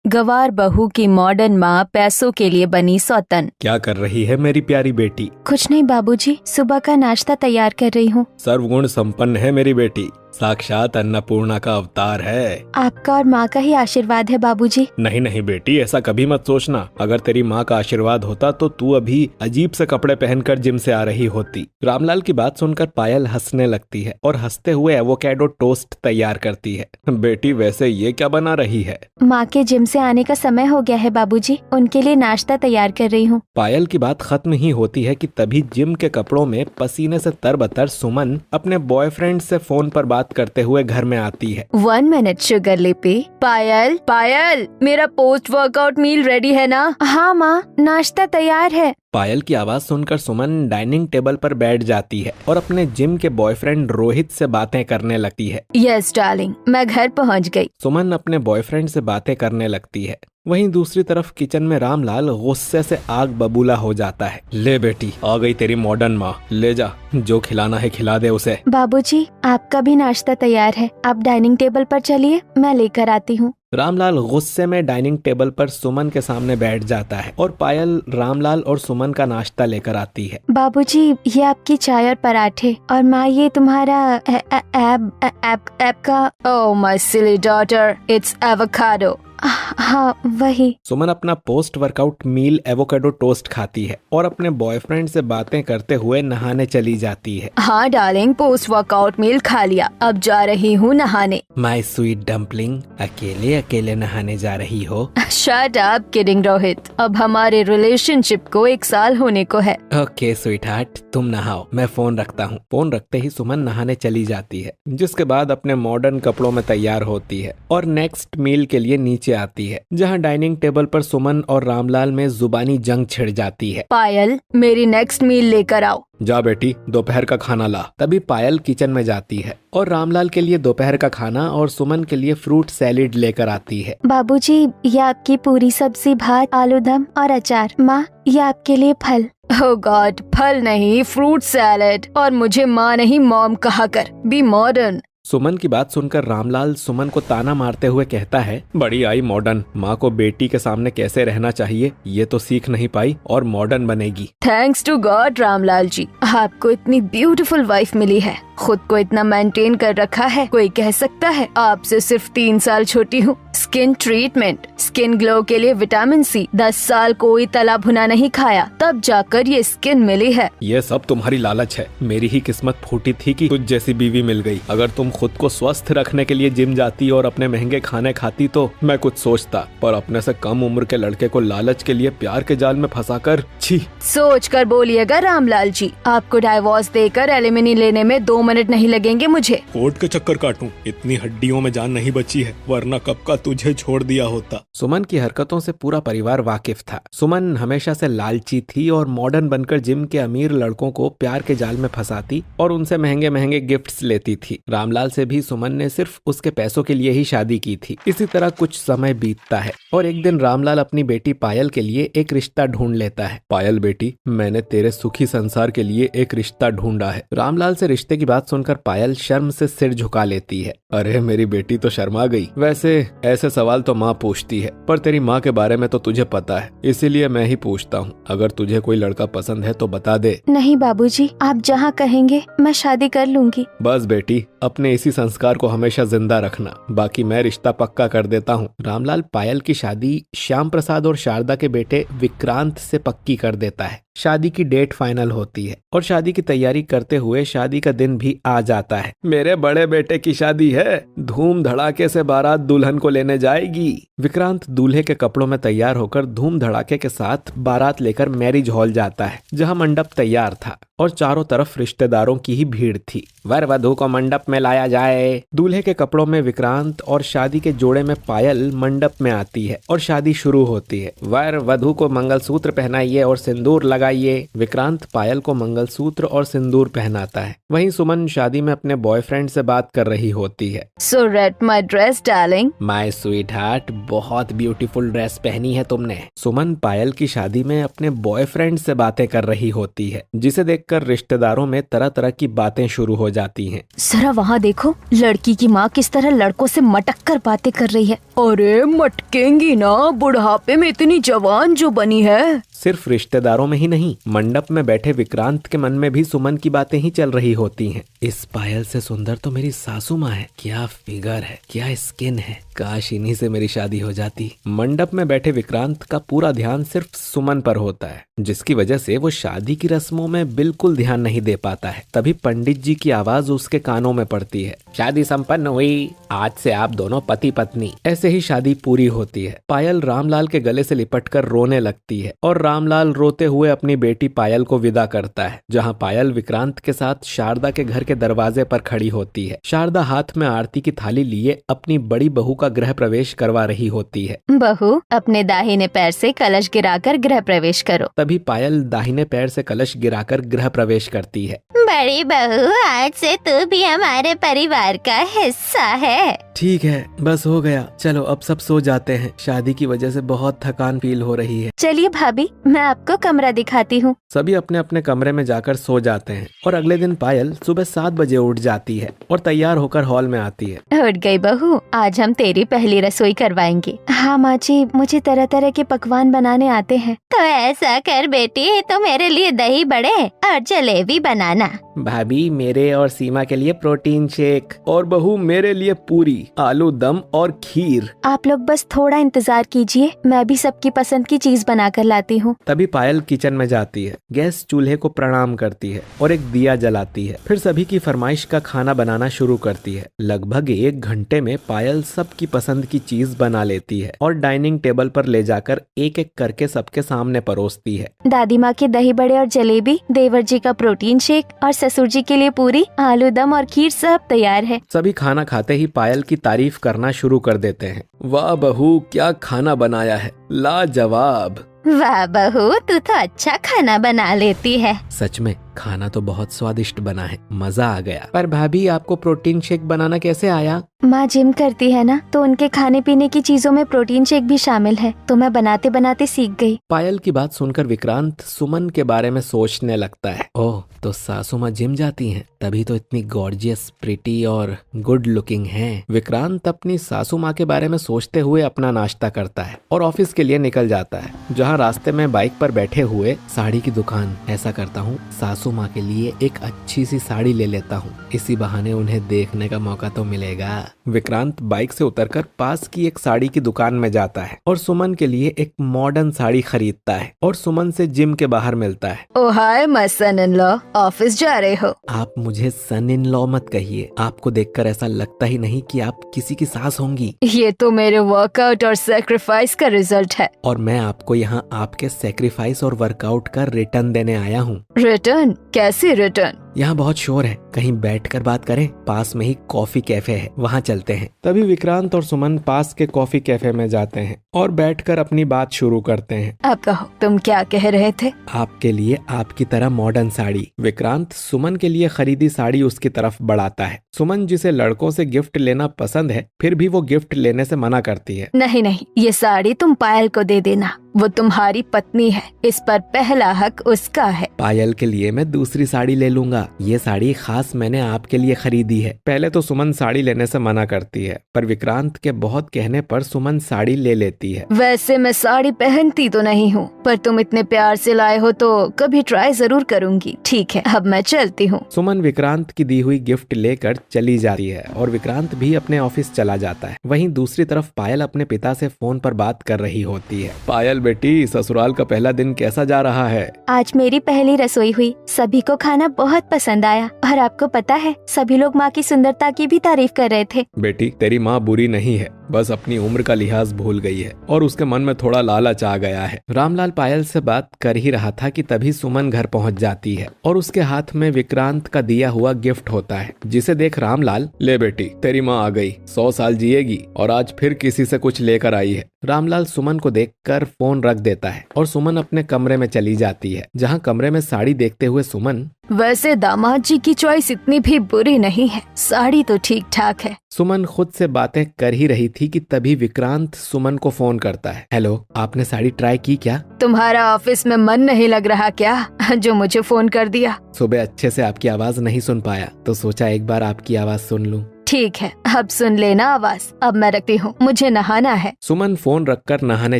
गवार बहू की मॉडर्न माँ पैसों के लिए बनी सौतन। क्या कर रही है मेरी प्यारी बेटी? कुछ नहीं बाबूजी, सुबह का नाश्ता तैयार कर रही हूँ। सर्वगुण संपन्न है मेरी बेटी, साक्षात अन्नपूर्णा का अवतार है। आपका और माँ का ही आशीर्वाद है बाबूजी। नहीं नहीं बेटी, ऐसा कभी मत सोचना। अगर तेरी माँ का आशीर्वाद होता तो तू अभी अजीब से कपड़े पहनकर जिम से आ रही होती। रामलाल की बात सुनकर पायल हंसने लगती है और हंसते हुए एवोकेडो टोस्ट तैयार करती है। बेटी वैसे ये क्या बना रही है? माँ के जिम से आने का समय हो गया है बाबूजी, उनके लिए नाश्ता तैयार कर रही हूँ। पायल की बात खत्म ही होती है कि तभी जिम के कपड़ों में पसीने से तरबतर सुमन अपने बॉयफ्रेंड से फोन पर बात करते हुए घर में आती है। 1 मिनट शुगर लिपि। पायल पायल, मेरा पोस्ट वर्कआउट मील रेडी है ना? हाँ माँ, नाश्ता तैयार है। पायल की आवाज सुनकर सुमन डाइनिंग टेबल पर बैठ जाती है और अपने जिम के बॉयफ्रेंड रोहित से बातें करने लगती है। यस डार्लिंग, मैं घर पहुँच गई। सुमन अपने बॉयफ्रेंड से बातें करने लगती है। वहीं दूसरी तरफ किचन में रामलाल गुस्से से आग बबूला हो जाता है। ले बेटी, आ गई तेरी मॉडर्न माँ, ले जा, जो खिलाना है खिला दे उसे। बाबूजी, आपका भी नाश्ता तैयार है, आप डाइनिंग टेबल पर चलिए, मैं लेकर आती हूँ। रामलाल गुस्से में डाइनिंग टेबल पर सुमन के सामने बैठ जाता है और पायल रामलाल और सुमन का नाश्ता लेकर आती है। बाबूजी, ये आपकी चाय और पराठे, और माँ ये तुम्हारा ऐप का। Oh my silly daughter, it's avocado. हाँ वही। सुमन अपना post workout meal avocado toast खाती है और अपने बॉयफ्रेंड से बातें करते हुए नहाने चली जाती है। हाँ डार्लिंग, पोस्ट वर्कआउट मील खा लिया, अब जा रही हूँ नहाने। माय स्वीट डम्पलिंग, अकेले अकेले नहाने जा रही हो? शट अप किडिंग रोहित, अब हमारे रिलेशनशिप को 1 साल होने को है। ओके स्वीट हार्ट, तुम नहाओ, मैं फोन रखता हूँ। फोन रखते ही सुमन नहाने चली जाती है, जिसके बाद अपने मॉडर्न कपड़ों में तैयार होती है और नेक्स्ट मील के लिए नीचे आती है, जहां डाइनिंग टेबल पर सुमन और रामलाल में जुबानी जंग छिड़ जाती है। पायल, मेरी नेक्स्ट मील लेकर आओ। जा बेटी, दोपहर का खाना ला। तभी पायल किचन में जाती है और रामलाल के लिए दोपहर का खाना और सुमन के लिए फ्रूट सैलेड लेकर आती है। बाबूजी, ये आपकी पूरी सब्जी, भात, आलू दम और अचार। माँ, ये आपके लिए फल। ओह गॉड, फल नहीं, फ्रूट सैलेड, और मुझे माँ नहीं मॉम कहा कर, बी मॉडर्न। सुमन की बात सुनकर रामलाल सुमन को ताना मारते हुए कहता है, बड़ी आई मॉडर्न, माँ को बेटी के सामने कैसे रहना चाहिए ये तो सीख नहीं पाई और मॉडर्न बनेगी। Thanks to God Ramlal ji, आपको इतनी ब्यूटीफुल वाइफ मिली है, खुद को इतना मेंटेन कर रखा है, कोई कह सकता है आपसे सिर्फ 3 साल छोटी हूँ। स्किन ट्रीटमेंट, स्किन ग्लो के लिए विटामिन सी, 10 साल कोई तला भुना नहीं खाया, तब जाकर ये स्किन मिली है। ये सब तुम्हारी लालच है, मेरी ही किस्मत फूटी थी कि तुझ जैसी बीवी मिल गई। अगर तुम खुद को स्वस्थ रखने के लिए जिम जाती और अपने महंगे खाने खाती तो मैं कुछ सोचता, पर अपने से कम उम्र के लड़के को लालच के लिए प्यार के जाल में फंसाकर, छी। सोच कर बोलिएगा रामलाल जी, आपको डाइवोर्स देकर एलिमनी लेने में 2 मिनट नहीं लगेंगे मुझे। कोर्ट के चक्कर काटूं, इतनी हड्डियों में जान नहीं बची है, वरना कब का तुझे छोड़ दिया होता। सुमन की हरकतों से पूरा परिवार वाकिफ था। सुमन हमेशा से लालची थी और मॉडर्न बनकर जिम के अमीर लड़कों को प्यार के जाल में फंसाती और उनसे महंगे महंगे गिफ्ट्स लेती थी। रामलाल से भी सुमन ने सिर्फ उसके पैसों के लिए ही शादी की थी। इसी तरह कुछ समय बीतता है और एक दिन रामलाल अपनी बेटी पायल के लिए एक रिश्ता ढूंढ लेता है। पायल बेटी, मैंने तेरे सुखी संसार के लिए एक रिश्ता ढूंढा है। रामलाल से रिश्ते की बात सुनकर पायल शर्म से सिर झुका लेती है। अरे मेरी बेटी तो शर्मा गई। वैसे ऐसे सवाल तो माँ पूछती है, पर तेरी माँ के बारे में तो तुझे पता है, इसीलिए मैं ही पूछता हूँ। अगर तुझे कोई लड़का पसंद है तो बता दे। नहीं बाबूजी, आप जहाँ कहेंगे मैं शादी कर लूंगी। बस बेटी, अपने इसी संस्कार को हमेशा जिंदा रखना, बाकी मैं रिश्ता पक्का कर देता हूँ। रामलाल पायल की शादी श्याम प्रसाद और शारदा के बेटे विक्रांत से पक्की कर देता है। शादी की डेट फाइनल होती है और शादी की तैयारी करते हुए शादी का दिन भी आ जाता है। मेरे बड़े बेटे की शादी है, धूम धड़ाके से बारात दुल्हन को लेने जाएगी। विक्रांत दूल्हे के कपड़ों में तैयार होकर धूम धड़ाके के साथ बारात लेकर मैरिज हॉल जाता है, जहां मंडप तैयार था और चारों तरफ रिश्तेदारों की ही भीड़ थी। वर वधू को मंडप में लाया जाए। दूल्हे के कपड़ों में विक्रांत और शादी के जोड़े में पायल मंडप में आती है और शादी शुरू होती है। वर वधू को मंगलसूत्र पहनाइए और सिंदूर लगाइए। विक्रांत पायल को मंगलसूत्र और सिंदूर पहनाता है। वहीं सुमन शादी में अपने बॉयफ्रेंड से बात कर रही होती है। So read my dress darling. My sweet heart, बहुत ब्यूटीफुल ड्रेस पहनी है तुमने। सुमन पायल की शादी में अपने बॉयफ्रेंड से बातें कर रही होती है, जिसे देखकर रिश्तेदारों में तरह तरह की बातें शुरू हो जाती हैं। जरा वहाँ देखो, लड़की की माँ किस तरह लड़कों से मटक कर बातें कर रही है। अरे मटकेंगी ना, बुढ़ापे में इतनी जवान जो बनी है। सिर्फ रिश्तेदारों में ही नहीं, मंडप में बैठे विक्रांत के मन में भी सुमन की बातें ही चल रही होती हैं। इस पायल से सुंदर तो मेरी सासू माँ है, क्या फिगर है, क्या स्किन है, काश इन्हीं से मेरी शादी हो जाती। मंडप में बैठे विक्रांत का पूरा ध्यान सिर्फ सुमन पर होता है, जिसकी वजह से वो शादी की रस्मों में बिल्कुल ध्यान नहीं दे पाता है। तभी पंडित जी की आवाज उसके कानों में पड़ती है। शादी संपन्न हुई, आज से आप दोनों पति पत्नी। ऐसे ही शादी पूरी होती है। पायल रामलाल के गले से लिपटकर रोने लगती है और रामलाल रोते हुए अपनी बेटी पायल को विदा करता है, जहाँ पायल विक्रांत के साथ शारदा के घर के दरवाजे पर खड़ी होती है। शारदा हाथ में आरती की थाली लिए अपनी बड़ी बहू का गृह प्रवेश करवा रही होती है। बहू, अपने दाहिने पैर से कलश गिराकर गृह प्रवेश करो। तभी पायल दाहिने पैर से कलश गिराकर गृह प्रवेश करती है। बड़ी बहू, आज से तू भी हमारे परिवार का हिस्सा है। ठीक है, बस हो गया, चलो अब सब सो जाते हैं। शादी की वजह से बहुत थकान फील हो रही है। चलिए भाभी, मैं आपको कमरा दिखाती हूँ। सभी अपने अपने कमरे में जाकर सो जाते हैं और अगले दिन पायल सुबह 7 बजे उठ जाती है और तैयार होकर हॉल में आती है। उठ गई बहू, आज हम तेरी पहली रसोई करवाएंगे। हाँ माँ जी, मुझे तरह तरह के पकवान बनाने आते हैं। तो ऐसा कर बेटी, तो मेरे लिए दही बड़े और जलेबी बनाना। भाभी, मेरे और सीमा के लिए प्रोटीन शेक, और बहू मेरे लिए पूरी, आलू दम और खीर। आप लोग बस थोड़ा इंतजार कीजिए, मैं भी सबकी पसंद की चीज बना कर लाती हूँ। तभी पायल किचन में जाती है, गैस चूल्हे को प्रणाम करती है और एक दिया जलाती है। फिर सभी की फरमाइश का खाना बनाना शुरू करती है। लगभग 1 घंटे में पायल सबकी पसंद की चीज बना लेती है और डाइनिंग टेबल पर ले जाकर एक एक करके सबके सामने परोसती है। दादी माँ के दही बड़े और जलेबी, देवर जी का प्रोटीन शेक और ससुर जी के लिए पूरी, आलू दम और खीर सब तैयार है। सभी खाना खाते ही पायल की तारीफ करना शुरू कर देते हैं। वाह बहू, क्या खाना बनाया है, लाजवाब। वाह बहू, तू तो अच्छा खाना बना लेती है। सच में खाना तो बहुत स्वादिष्ट बना है, मजा आ गया। पर भाभी, आपको प्रोटीन शेक बनाना कैसे आया? माँ जिम करती है ना, तो उनके खाने पीने की चीजों में प्रोटीन शेक भी शामिल है, तो मैं बनाते बनाते सीख गई। पायल की बात सुनकर विक्रांत सुमन के बारे में सोचने लगता है। ओह, तो सासू माँ जिम जाती हैं, तभी तो इतनी गॉर्जियस, प्रिटी और गुड लुकिंग हैं। विक्रांत अपनी सासू माँ के बारे में सोचते हुए अपना नाश्ता करता है और ऑफिस के लिए निकल जाता है, जहाँ रास्ते में बाइक पर बैठे हुए साड़ी की दुकान। ऐसा करता हूँ, सासू माँ के लिए एक अच्छी सी साड़ी ले लेता हूँ, इसी बहाने उन्हें देखने का मौका तो मिलेगा। विक्रांत बाइक से उतरकर पास की एक साड़ी की दुकान में जाता है और सुमन के लिए एक मॉडर्न साड़ी खरीदता है और सुमन से जिम के बाहर मिलता है। Oh hi my son in law, office जा रहे हो? आप मुझे सन इन लॉ मत कहिए, आपको देखकर ऐसा लगता ही नहीं कि आप किसी की सास होंगी। ये तो मेरे वर्कआउट और सैक्रिफाइस का रिजल्ट है। और मैं आपको यहाँ आपके सैक्रिफाइस और वर्कआउट का रिटर्न देने आया हूँ। रिटर्न? कैसे रिटर्न? यहाँ बहुत शोर है, कहीं बैठकर बात करें, पास में ही कॉफी कैफे है, वहाँ चलते हैं। तभी विक्रांत और सुमन पास के कॉफी कैफे में जाते हैं और बैठकर अपनी बात शुरू करते हैं। अब कहो, तुम क्या कह रहे थे? आपके लिए आपकी तरह मॉडर्न साड़ी। विक्रांत सुमन के लिए खरीदी साड़ी उसकी तरफ बढ़ाता है। सुमन, जिसे लड़कों से गिफ्ट लेना पसंद है, फिर भी वो गिफ्ट लेने से मना करती है। नहीं नहीं, ये साड़ी तुम पायल को दे देना, वो तुम्हारी पत्नी है, इस पर पहला हक उसका है। पायल के लिए मैं दूसरी साड़ी ले लूंगा, ये साड़ी खास मैंने आपके लिए खरीदी है। पहले तो सुमन साड़ी लेने से मना करती है, पर विक्रांत के बहुत कहने पर सुमन साड़ी ले लेती है। वैसे मैं साड़ी पहनती तो नहीं हूँ, पर तुम इतने प्यार से लाए हो तो कभी ट्राई जरूर करूँगी। ठीक है, अब मैं चलती हूँ। सुमन विक्रांत की दी हुई गिफ्ट लेकर चली जाती है और विक्रांत भी अपने ऑफिस चला जाता है। वहीं दूसरी तरफ पायल अपने पिता से फोन पर बात कर रही होती है। पायल बेटी, ससुराल का पहला दिन कैसा जा रहा है? आज मेरी पहली रसोई हुई, सभी को खाना बहुत पसंद आया और आपको पता है, सभी लोग माँ की सुंदरता की भी तारीफ कर रहे थे। बेटी, तेरी माँ बुरी नहीं है, बस अपनी उम्र का लिहाज भूल गई है और उसके मन में थोड़ा लालच आ गया है। रामलाल पायल से बात कर ही रहा था कि तभी सुमन घर पहुंच जाती है और उसके हाथ में विक्रांत का दिया हुआ गिफ्ट होता है, जिसे देख रामलाल, ले बेटी, तेरी माँ आ गई, 100 साल जिएगी और आज फिर किसी से कुछ लेकर आई है। रामलाल सुमन को देखकर फोन रख देता है और सुमन अपने कमरे में चली जाती है, जहाँ कमरे में साड़ी देखते हुए सुमन, वैसे दामाद जी की चॉइस इतनी भी बुरी नहीं है, साड़ी तो ठीक ठाक है, सुमन खुद से बातें कर ही रही थी कि तभी विक्रांत सुमन को फोन करता है। हेलो, आपने साड़ी ट्राई की क्या? तुम्हारा ऑफिस में मन नहीं लग रहा क्या, जो मुझे फोन कर दिया? सुबह अच्छे से आपकी आवाज नहीं सुन पाया तो सोचा एक बार आपकी आवाज सुन लूं। ठीक है, अब सुन लेना आवाज। अब मैं रखती हूँ, मुझे नहाना है। सुमन फोन रखकर नहाने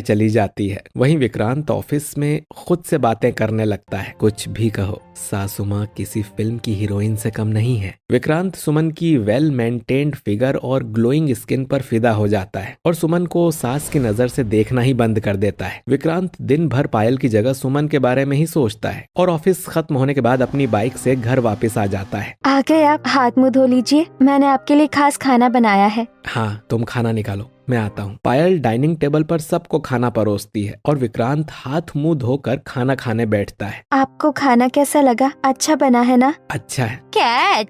चली जाती है। वहीं विक्रांत ऑफिस में खुद से बातें करने लगता है। कुछ भी कहो, सासू माँ किसी फिल्म की हीरोइन से कम नहीं है। विक्रांत सुमन की वेल मेंटेन्ड फिगर और ग्लोइंग स्किन पर फिदा हो जाता है और सुमन को सास की नजर से देखना ही बंद कर देता है। विक्रांत दिन भर पायल की जगह सुमन के बारे में ही सोचता है और ऑफिस खत्म होने के बाद अपनी बाइक से घर वापस आ जाता है। आ गए आप, हाथ मुंह धो लीजिए, मैंने आपके लिए खास खाना बनाया है। हाँ, तुम खाना निकालो, मैं आता हूँ। पायल डाइनिंग टेबल पर सबको खाना परोसती है और विक्रांत हाथ मुंह धोकर खाना खाने बैठता है। आपको खाना कैसा लगा? अच्छा बना है ना? अच्छा है। क्या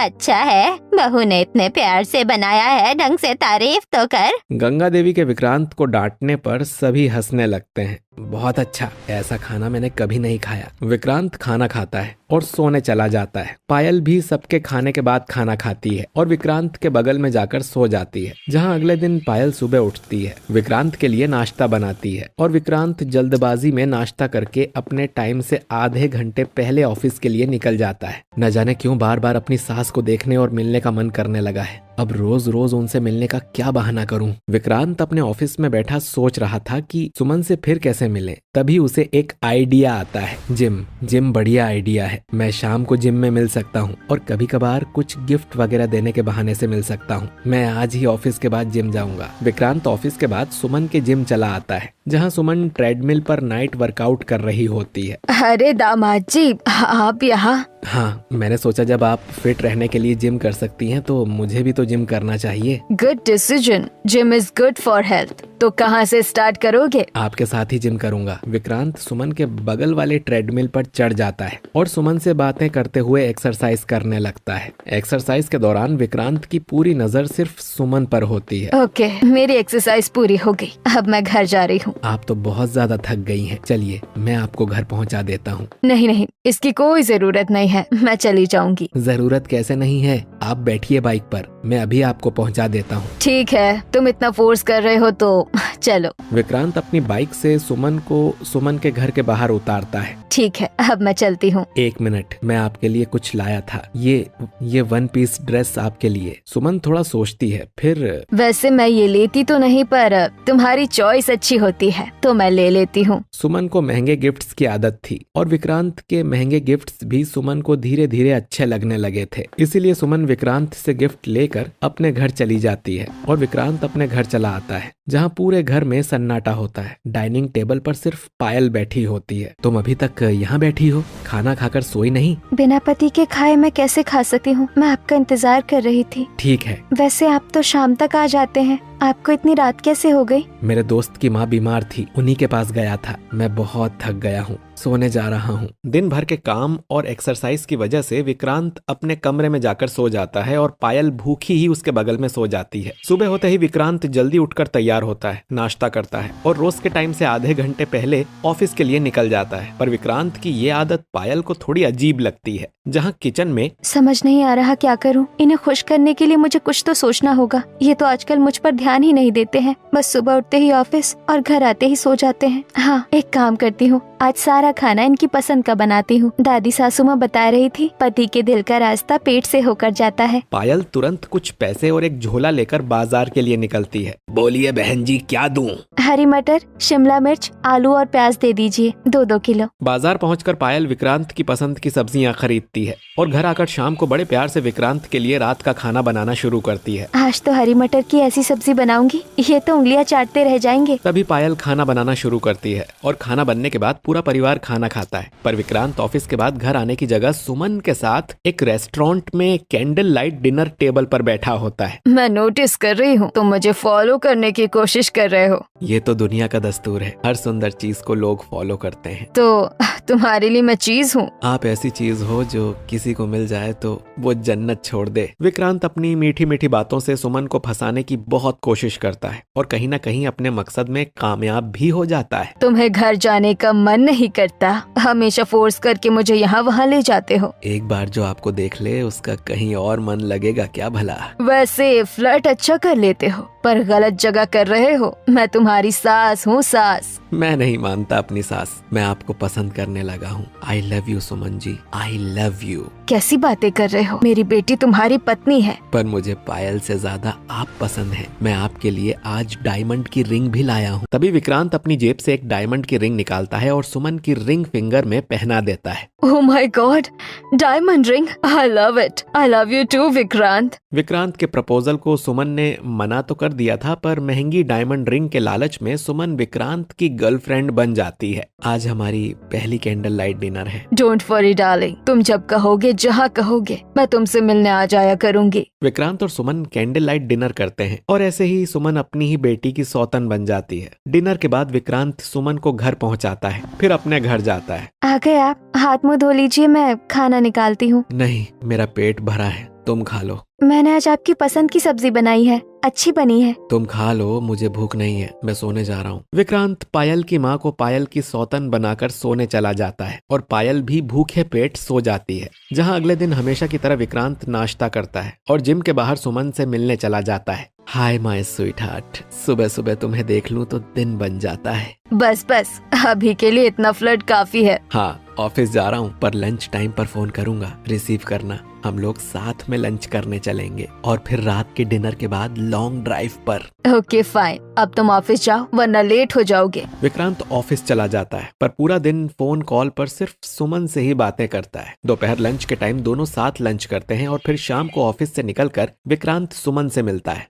अच्छा है? बहू ने इतने प्यार से बनाया है, ढंग से तारीफ तो कर। गंगा देवी के विक्रांत को डांटने पर सभी हंसने लगते हैं। बहुत अच्छा, ऐसा खाना मैंने कभी नहीं खाया। विक्रांत खाना खाता है और सोने चला जाता है। पायल भी सबके खाने के बाद खाना खाती है और विक्रांत के बगल में जाकर सो जाती है, जहां अगले दिन पायल सुबह उठती है, विक्रांत के लिए नाश्ता बनाती है और विक्रांत जल्दबाजी में नाश्ता करके अपने टाइम से आधे घंटे पहले ऑफिस के लिए निकल जाता है। न जाने क्यों बार बार अपनी सास को देखने और मिलने का मन करने लगा है। अब रोज रोज उनसे मिलने का क्या बहाना करूं? विक्रांत अपने ऑफिस में बैठा सोच रहा था कि सुमन से फिर कैसे मिले। तभी उसे एक आइडिया आता है। जिम बढ़िया आइडिया है। मैं शाम को जिम में मिल सकता हूँ और कभी कभार कुछ गिफ्ट वगैरह देने के बहाने से मिल सकता हूँ। मैं आज ही ऑफिस के बाद जिम जाऊंगा। विक्रांत ऑफिस के बाद सुमन के जिम चला आता है, जहाँ सुमन ट्रेडमिल पर नाइट वर्कआउट कर रही होती है। अरे दामाद जी, आप यहाँ? हाँ, मैंने सोचा जब आप फिट रहने के लिए जिम कर सकती हैं तो मुझे भी तो जिम करना चाहिए। Good decision, gym is good for health. तो कहाँ से स्टार्ट करोगे? आपके साथ ही जिम करूंगा। विक्रांत सुमन के बगल वाले ट्रेडमिल पर चढ़ जाता है और सुमन से बातें करते हुए एक्सरसाइज करने लगता है। एक्सरसाइज के दौरान विक्रांत की पूरी नजर सिर्फ सुमन पर होती है। ओके, मेरी एक्सरसाइज पूरी हो गई, अब मैं घर जा रही हूँ। आप तो बहुत ज्यादा थक गई हैं। चलिए, मैं आपको घर पहुँचा देता हूँ। नहीं, इसकी कोई जरूरत नहीं है, मैं चली जाऊंगी। जरूरत कैसे नहीं है? आप बैठिए बाइक पर, मैं अभी आपको पहुँचा देता हूँ। ठीक है, तुम इतना फोर्स कर रहे हो तो चलो। विक्रांत अपनी बाइक से सुमन को सुमन के घर के बाहर उतारता है। ठीक है, अब मैं चलती हूँ। एक मिनट, मैं आपके लिए कुछ लाया था। ये 1 पीस ड्रेस आपके लिए। सुमन थोड़ा सोचती है, फिर वैसे मैं ये लेती तो नहीं, पर तुम्हारी चॉइस अच्छी होती है तो मैं ले लेती हूँ। सुमन को महंगे गिफ्ट्स की आदत थी और विक्रांत के महंगे गिफ्ट्स भी सुमन को धीरे धीरे अच्छे लगने लगे थे। इसीलिए सुमन विक्रांत से गिफ्ट लेकर अपने घर चली जाती है और विक्रांत अपने घर चला आता है, जहाँ पूरे घर में सन्नाटा होता है। डाइनिंग टेबल पर सिर्फ पायल बैठी होती है। तुम अभी तक यहाँ बैठी हो, खाना खाकर सोई नहीं? बिना पति के खाए मैं कैसे खा सकती हूँ? मैं आपका इंतजार कर रही थी। ठीक है। वैसे आप तो शाम तक आ जाते हैं, आपको इतनी रात कैसे हो गई? मेरे दोस्त की माँ बीमार थी, उन्हीं के पास गया था। मैं बहुत थक गया हूँ, सोने जा रहा हूँ। दिन भर के काम और एक्सरसाइज की वजह से विक्रांत अपने कमरे में जाकर सो जाता है और पायल भूखी ही उसके बगल में सो जाती है। सुबह होते ही विक्रांत जल्दी उठकर तैयार होता है, नाश्ता करता है और रोज के टाइम से आधे घंटे पहले ऑफिस के लिए निकल जाता है। पर विक्रांत की ये आदत पायल को थोड़ी अजीब लगती है, जहाँ किचन में समझ नहीं आ रहा क्या करूँ। इन्हें खुश करने के लिए मुझे कुछ तो सोचना होगा। ये तो आजकल मुझ पर ध्यान ही नहीं देते हैं, बस सुबह उठते ही ऑफिस और घर आते ही सो जाते हैं। हाँ, एक काम करती हूँ, आज सारा खाना इनकी पसंद का बनाती हूँ। दादी सासू माँ बता रही थी, पति के दिल का रास्ता पेट से होकर जाता है। पायल तुरंत कुछ पैसे और एक झोला लेकर बाजार के लिए निकलती है। बोलिए बहन जी, क्या दूं? हरी मटर, शिमला मिर्च, आलू और प्याज दे दीजिए, 2-2 किलो। बाजार पहुंचकर पायल विक्रांत की पसंद की सब्जियां खरीदती है और घर आकर शाम को बड़े प्यार से विक्रांत के लिए रात का खाना बनाना शुरू करती है। आज तो हरी मटर की ऐसी सब्जी बनाऊंगी, ये तो उंगलियां चाटते रह जाएंगे। तभी पायल खाना बनाना शुरू करती है और खाना बनने के बाद पूरा परिवार खाना खाता है। पर विक्रांत ऑफिस के बाद घर आने की जगह सुमन के साथ एक रेस्टोरेंट में कैंडल लाइट डिनर टेबल पर बैठा होता है। मैं नोटिस कर रही हूँ, तुम मुझे फॉलो करने की कोशिश कर रहे हो। ये तो दुनिया का दस्तूर है, हर सुंदर चीज को लोग फॉलो करते हैं। तो तुम्हारे लिए मैं चीज हूँ? आप ऐसी चीज हो जो जो किसी को मिल जाए तो वो जन्नत छोड़ दे। विक्रांत अपनी मीठी मीठी बातों से सुमन को फंसाने की बहुत कोशिश करता है और कहीं ना कहीं अपने मकसद में कामयाब भी हो जाता है। तुम्हें घर जाने का मन नहीं करता, हमेशा फोर्स करके मुझे यहाँ वहाँ ले जाते हो। एक बार जो आपको देख ले उसका कहीं और मन लगेगा क्या भला। वैसे फ्लर्ट अच्छा कर लेते हो पर गलत जगह कर रहे हो। मैं तुम्हारी सास हूँ, सास। मैं नहीं मानता अपनी सास, मैं आपको पसंद करने लगा हूँ। I love you Suman ji, I love you. कैसी बातें कर रहे हो, मेरी बेटी तुम्हारी पत्नी है। पर मुझे पायल से ज्यादा आप पसंद हैं। मैं आपके लिए आज डायमंड की रिंग भी लाया हूँ। तभी विक्रांत अपनी जेब से एक डायमंड की रिंग निकालता है और सुमन की रिंग फिंगर में पहना देता है। Oh my God, diamond ring, I love it. I love you too Vikrant. Vikrant के प्रपोजल को सुमन ने मना तो कर दिया था, पर महंगी डायमंड रिंग के लालच में सुमन विक्रांत की गर्लफ्रेंड बन जाती है। आज हमारी पहली कैंडल लाइट डिनर है। डोंट वरी डार्लिंग, तुम जब कहोगे, जहाँ कहोगे, मैं तुमसे मिलने आ जाया करूंगी। विक्रांत और सुमन कैंडल लाइट डिनर करते हैं और ऐसे ही सुमन अपनी ही बेटी की सौतन बन जाती है। डिनर के बाद विक्रांत सुमन को घर पहुंचाता है, फिर अपने घर जाता है। आ गए आप, हाथ मुंह धो लीजिए, मैं खाना निकालती हूँ। नहीं, मेरा पेट भरा है, तुम खा लो। मैंने आज आपकी पसंद की सब्जी बनाई है, अच्छी बनी है। तुम खा लो, मुझे भूख नहीं है, मैं सोने जा रहा हूँ। विक्रांत पायल की माँ को पायल की सौतन बनाकर सोने चला जाता है और पायल भी भूखे पेट सो जाती है। जहाँ अगले दिन हमेशा की तरह विक्रांत नाश्ता करता है और जिम के बाहर सुमन से मिलने चला जाता है। हाय माय स्वीट हार्ट, सुबह सुबह तुम्हें देख लूं तो दिन बन जाता है। बस बस, अभी के लिए इतना फ्लर्ट काफी है। हाँ, ऑफिस जा रहा हूँ, पर लंच टाइम पर फोन करूंगा, रिसीव करना। हम लोग साथ में लंच करने चलेंगे और फिर रात के डिनर के बाद लॉन्ग ड्राइव पर। ओके फाइन, अब तुम ऑफिस जाओ वरना लेट हो जाओगे। विक्रांत ऑफिस चला जाता है, पर पूरा दिन फोन कॉल पर सिर्फ सुमन से ही बातें करता है। दोपहर लंच के टाइम दोनों साथ लंच करते हैं और फिर शाम को ऑफिस से निकलकर विक्रांत सुमन से मिलता है।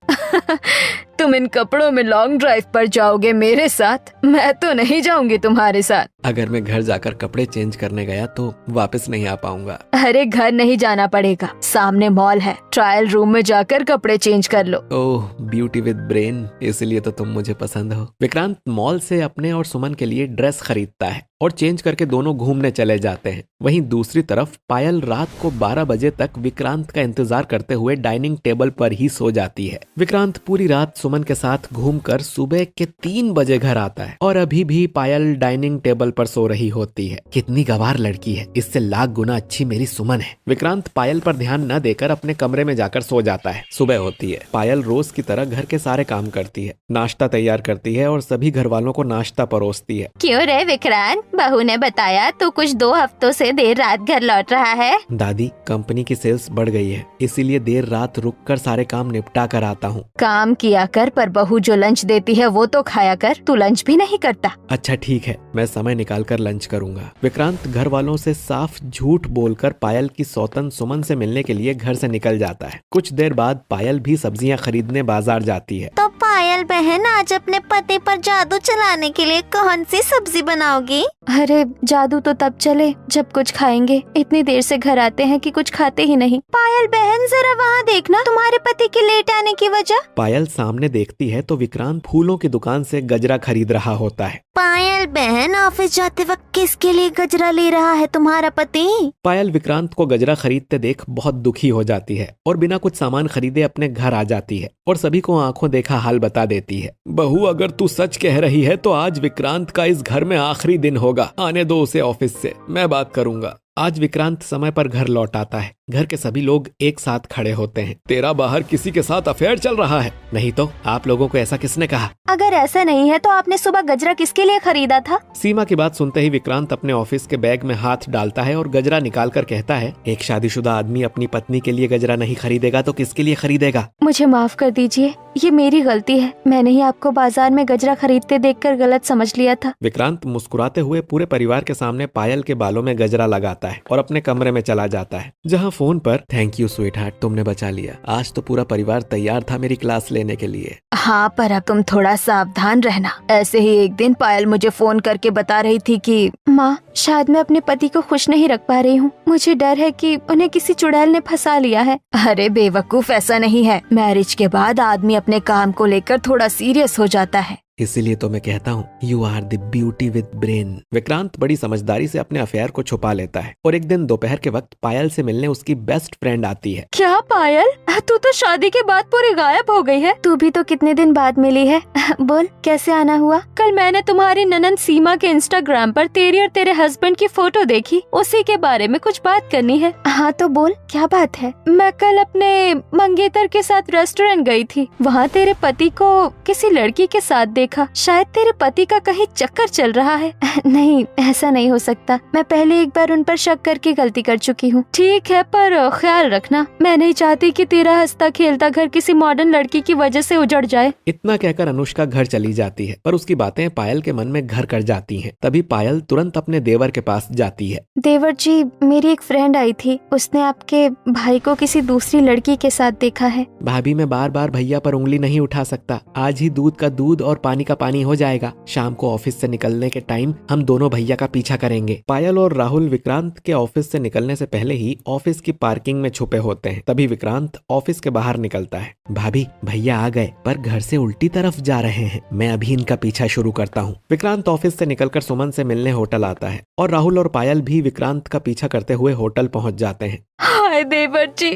तुम इन कपड़ों में लॉन्ग ड्राइव पर जाओगे मेरे साथ? मैं तो नहीं जाऊंगी तुम्हारे साथ। अगर मैं घर जाकर कपड़े चेंज करने गया तो वापस नहीं आ पाऊंगा। अरे घर नहीं जाना पड़ेगा, सामने मॉल है, ट्रायल रूम में जाकर कपड़े चेंज कर लो। ओह, ब्यूटी विद ब्रेन, इसलिए तो तुम मुझे पसंद हो। विक्रांत मॉल से अपने और सुमन के लिए ड्रेस खरीदता है और चेंज करके दोनों घूमने चले जाते हैं। वहीं दूसरी तरफ पायल रात को 12 बजे तक विक्रांत का इंतजार करते हुए डाइनिंग टेबल पर ही सो जाती है। विक्रांत पूरी रात सुमन के साथ घूमकर सुबह के 3 बजे घर आता है और अभी भी पायल डाइनिंग टेबल पर सो रही होती है। कितनी गवार लड़की है, इससे लाख गुना अच्छी मेरी सुमन है। विक्रांत पायल पर ध्यान न देकर अपने कमरे में जाकर सो जाता है। सुबह होती है, पायल रोज की तरह घर के सारे काम करती है, नाश्ता तैयार करती है और सभी घर वालों को नाश्ता परोसती है। क्यों रे विक्रांत, बहू ने बताया तू कुछ 2 हफ्तों से देर रात घर लौट रहा है। दादी, कंपनी की सेल्स बढ़ गई है, इसीलिए देर रात रुककर सारे काम निपटा कर आता हूँ। काम किया कर, पर बहू जो लंच देती है वो तो खाया कर, तू लंच भी नहीं करता। अच्छा ठीक है, मैं समय निकाल कर लंच करूंगा। विक्रांत घर वालों से साफ झूठ बोलकर पायल की सौतन सुमन से मिलने के लिए घर से निकल जाता है। कुछ देर बाद पायल भी सब्जियां खरीदने बाजार जाती है। तो पायल बहन, आज अपने पति पर जादू चलाने के लिए कौन सी सब्जी बनाओगी? अरे जादू तो तब चले जब कुछ खाएंगे, इतनी देर से घर आते हैं कि कुछ खाते ही नहीं। पायल बहन, जरा वहाँ देखना, तुम्हारे पति के लेट आने की वजह। पायल सामने देखती है तो विक्रांत फूलों की दुकान से गजरा खरीद रहा होता है। पायल बहन, ऑफिस जाते वक्त किसके लिए गजरा ले रहा है तुम्हारा पति? पायल विक्रांत को गजरा खरीदते देख बहुत दुखी हो जाती है और बिना कुछ सामान खरीदे अपने घर आ जाती है और सभी को आंखों देखा हाल बता देती है। बहू, अगर तू सच कह रही है तो आज विक्रांत का इस घर में आखिरी दिन होगा। आने दो उसे ऑफिस से, मैं बात करूंगा। आज विक्रांत समय पर घर लौट आता है। घर के सभी लोग एक साथ खड़े होते हैं। तेरा बाहर किसी के साथ अफेयर चल रहा है? नहीं तो, आप लोगों को ऐसा किसने कहा? अगर ऐसा नहीं है तो आपने सुबह गजरा किसके लिए खरीदा था? सीमा की बात सुनते ही विक्रांत अपने ऑफिस के बैग में हाथ डालता है और गजरा निकाल कर कहता है, एक शादीशुदा आदमी अपनी पत्नी के लिए गजरा नहीं खरीदेगा तो किसके लिए खरीदेगा? मुझे माफ कर दीजिए, ये मेरी गलती है। मैंने ही आपको बाजार में गजरा खरीदते देखकर गलत समझ लिया था। विक्रांत मुस्कुराते हुए पूरे परिवार के सामने पायल के बालों में गजरा लगाता है और अपने कमरे में चला जाता है, जहाँ फोन पर, थैंक यू स्वीट हार्ट, तुमने बचा लिया। आज तो पूरा परिवार तैयार था मेरी क्लास लेने के लिए। हाँ, पर अब तुम थोड़ा सावधान रहना। ऐसे ही एक दिन पायल मुझे फोन करके बता रही थी कि माँ, शायद मैं अपने पति को खुश नहीं रख पा रही हूँ। मुझे डर है कि उन्हें किसी चुड़ैल ने फंसा लिया है। अरे बेवकूफ, ऐसा नहीं है। मैरिज के बाद आदमी अपने काम को लेकर थोड़ा सीरियस हो जाता है। इसीलिए तो मैं कहता हूँ you are the beauty with brain. Vikrant बड़ी समझदारी से अपने अफेयर को छुपा लेता है और एक दिन दोपहर के वक्त पायल से मिलने उसकी बेस्ट फ्रेंड आती है। क्या पायल, तू तो शादी के बाद पूरी गायब हो गई है। तू भी तो कितने दिन बाद मिली है। बोल कैसे आना हुआ? कल मैंने तुम्हारी ननंद सीमा के इंस्टाग्राम पर तेरी और तेरे हस्बैंड की फोटो देखी, उसी के बारे में कुछ बात करनी है। हाँ तो बोल, क्या बात है? मैं कल अपने मंगेतर के साथ रेस्टोरेंट गई थी, वहाँ तेरे पति को किसी लड़की के साथ देखा। शायद तेरे पति का कहीं चक्कर चल रहा है। नहीं, ऐसा नहीं हो सकता, मैं पहले एक बार उन पर शक करके गलती कर चुकी हूँ। ठीक है, पर ख्याल रखना, मैं नहीं चाहती कि तेरा हंसता खेलता घर किसी मॉडर्न लड़की की वजह से उजड़ जाए। इतना कहकर अनुष्का घर चली जाती है, पर उसकी बातें पायल के मन में घर कर जाती हैं। तभी पायल तुरंत अपने देवर के पास जाती है। देवर जी, मेरी एक फ्रेंड आई थी, उसने आपके भाई को किसी दूसरी लड़की के साथ देखा है। भाभी, मैं बार बार भैया पर उंगली नहीं उठा सकता। आज ही दूध का दूध और पानी का पानी हो जाएगा। शाम को ऑफिस से निकलने के टाइम हम दोनों भैया का पीछा करेंगे। पायल और राहुल विक्रांत के ऑफिस से निकलने से पहले ही ऑफिस की पार्किंग में छुपे होते हैं। तभी विक्रांत ऑफिस के बाहर निकलता है। भाभी, भैया आ गए, पर घर से उल्टी तरफ जा रहे हैं। मैं अभी इनका पीछा शुरू करता हूँ। विक्रांत ऑफिस से निकलकर सुमन से मिलने होटल आता है और राहुल और पायल भी विक्रांत का पीछा करते हुए होटल पहुँच जाते हैं। हाय देवर जी,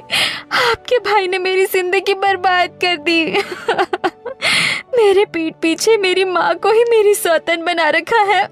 आपके भाई ने मेरी जिंदगी बर्बाद कर दी। मेरे पीठ पीछे मेरी माँ को ही मेरी सौतन बना रखा है।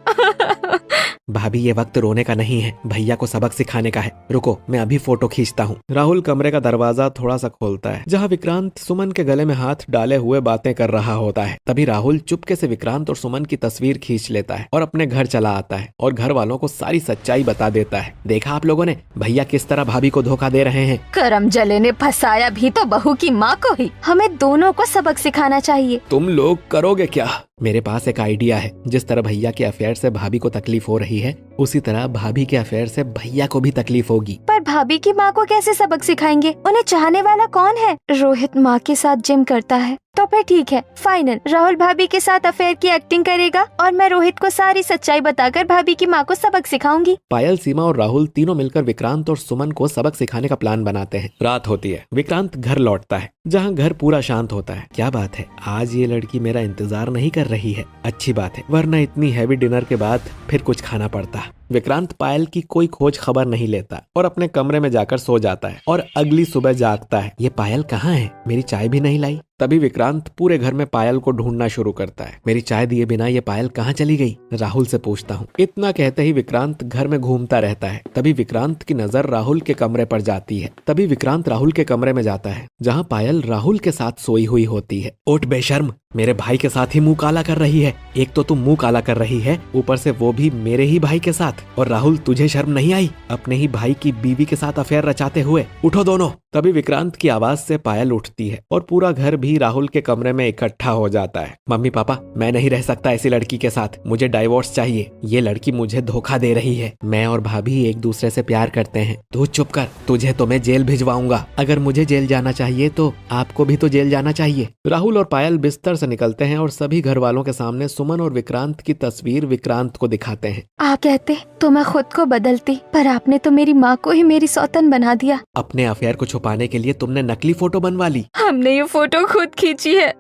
भाभी, ये वक्त रोने का नहीं है, भैया को सबक सिखाने का है। रुको, मैं अभी फोटो खींचता हूँ। राहुल कमरे का दरवाजा थोड़ा सा खोलता है, जहाँ विक्रांत सुमन के गले में हाथ डाले हुए बातें कर रहा होता है। तभी राहुल चुपके से विक्रांत और सुमन की तस्वीर खींच लेता है और अपने घर चला आता है और घर वालों को सारी सच्चाई बता देता है। देखा आप लोगों ने, भैया किस तरह भाभी को धोखा दे रहे हैं। करम जले ने फंसाया भी तो बहू की माँ को ही। हमें दोनों को सबक सिखाना चाहिए। तुम लोग करोगे क्या? मेरे पास एक आइडिया है। जिस तरह भैया के अफेयर से भाभी को तकलीफ हो रही है, उसी तरह भाभी के अफेयर से भैया को भी तकलीफ होगी। पर भाभी की माँ को कैसे सबक सिखाएंगे? उन्हें चाहने वाला कौन है? रोहित माँ के साथ जिम करता है। तो फिर ठीक है, फाइनल। राहुल भाभी के साथ अफेयर की एक्टिंग करेगा और मैं रोहित को सारी सच्चाई बताकर भाभी की माँ को सबक सिखाऊंगी। पायल, सीमा और राहुल तीनों मिलकर विक्रांत और सुमन को सबक सिखाने का प्लान बनाते हैं। रात होती है, विक्रांत घर लौटता है, जहाँ घर पूरा शांत होता है। क्या बात है, आज ये लड़की मेरा इंतजार नहीं कर रही है। अच्छी बात है, वरना इतनी हैवी डिनर के बाद फिर कुछ खाना पड़ता। विक्रांत पायल की कोई खोज खबर नहीं लेता और अपने कमरे में जाकर सो जाता है और अगली सुबह जागता है। ये पायल कहाँ है? मेरी चाय भी नहीं लाई। तभी विक्रांत पूरे घर में पायल को ढूंढना शुरू करता है। मेरी चाय दिए बिना ये पायल कहाँ चली गई? राहुल से पूछता हूँ। इतना कहते ही विक्रांत घर में घूमता रहता है। तभी विक्रांत की नजर राहुल के कमरे पर जाती है। तभी विक्रांत राहुल के कमरे में जाता है, जहाँ पायल राहुल के साथ सोई हुई होती है। उठ बेशर्म, मेरे भाई के साथ ही मुंह काला कर रही है। एक तो तुम मुंह काला कर रही है, ऊपर से वो भी मेरे ही भाई के साथ। और राहुल, तुझे शर्म नहीं आई अपने ही भाई की बीवी के साथ अफेयर रचाते हुए? उठो दोनों। तभी विक्रांत की आवाज से पायल उठती है और पूरा घर भी राहुल के कमरे में इकट्ठा हो जाता है। मम्मी पापा, मैं नहीं रह सकता ऐसी लड़की के साथ। मुझे डाइवोर्स चाहिए। ये लड़की मुझे धोखा दे रही है। मैं और भाभी एक दूसरे से प्यार करते हैं। तू चुप कर, तुझे तो मैं जेल भिजवाऊंगा। अगर मुझे जेल जाना चाहिए तो आपको भी तो जेल जाना चाहिए। राहुल और पायल बिस्तर से निकलते हैं और सभी घर वालों के सामने सुमन और विक्रांत की तस्वीर विक्रांत को दिखाते हैं। आप कहते तो मैं खुद को बदलती, पर आपने तो मेरी माँ को ही मेरी सौतन बना दिया। अपने अफेयर को छुपाने के लिए तुमने नकली फोटो बनवा ली। हमने ये फोटो खुद खींची है।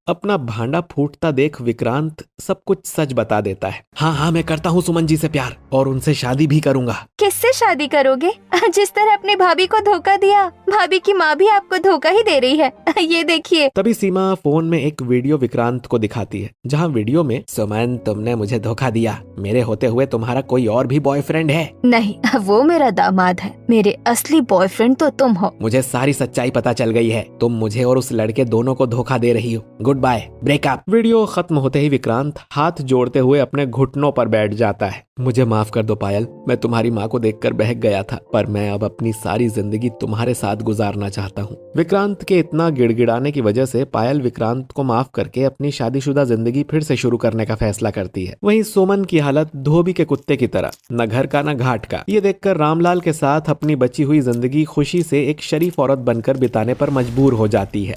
अपना भांडा फूटता देख विक्रांत सब कुछ सच बता देता है। हाँ हाँ, मैं करता हूँ सुमन जी से प्यार और उनसे शादी भी करूंगा। किससे शादी करोगे? जिस तरह अपनी भाभी को धोखा दिया, भाभी की माँ भी आपको धोखा ही दे रही है। ये देखिए। तभी सीमा फोन में एक वीडियो विक्रांत को दिखाती है, जहाँ वीडियो में, सुमन तुमने मुझे धोखा दिया, मेरे होते हुए तुम्हारा कोई और भी बॉयफ्रेंड है? नहीं, वो मेरा दामाद है। मेरे असली बॉयफ्रेंड तो तुम हो। मुझे सारी सच्चाई पता चल गई है। तुम मुझे और उस लड़के दोनों को धोखा दे रही हो। Good bye, breakup. वीडियो खत्म होते ही विक्रांत हाथ जोड़ते हुए अपने घुटनों पर बैठ जाता है। मुझे माफ कर दो पायल, मैं तुम्हारी माँ को देखकर बहक गया था, पर मैं अब अपनी सारी जिंदगी तुम्हारे साथ गुजारना चाहता हूँ। विक्रांत के इतना गिड़गिड़ाने की वजह से पायल विक्रांत को माफ करके अपनी शादीशुदा जिंदगी फिर से शुरू करने का फैसला करती है। वहीं सुमन की हालत धोबी के कुत्ते की तरह, न घर का न घाट का। ये देखकर रामलाल के साथ अपनी बची हुई जिंदगी खुशी से एक शरीफ औरत बनकर बिताने पर मजबूर हो जाती है।